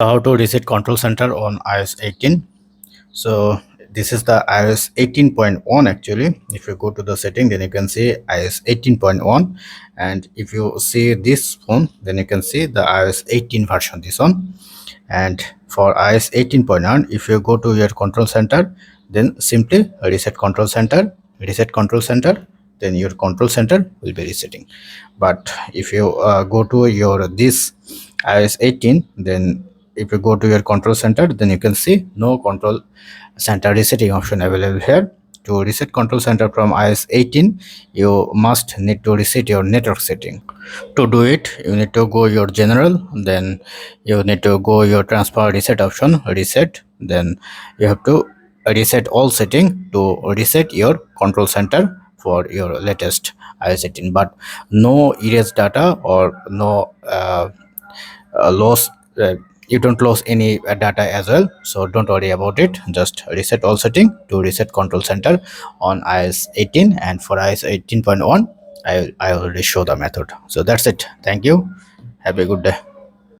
How to reset control center on iOS 18. So this is the iOS 18.1 actually. If you go to the setting, then you can see iOS 18.1, and if you see this phone, then you can see the iOS 18 version, this one. And for iOS 18.1, if you go to your control center, then simply reset control center, then your control center will be resetting. But if you go to your this iOS 18, then if you go to your control center, then you can see no control center resetting option available here. To reset control center from iOS 18, you must need to reset your network setting. To do it, you need to go your general, then you need to go your transfer reset option, reset, then you have to reset all setting to reset your control center for your latest iOS 18. But no erase data or no loss, you don't lose any data as well, so don't worry about it. Just reset all setting to reset control center on iOS 18, and for iOS 18.1 I already show the method. So that's it. Thank you. Have a good day.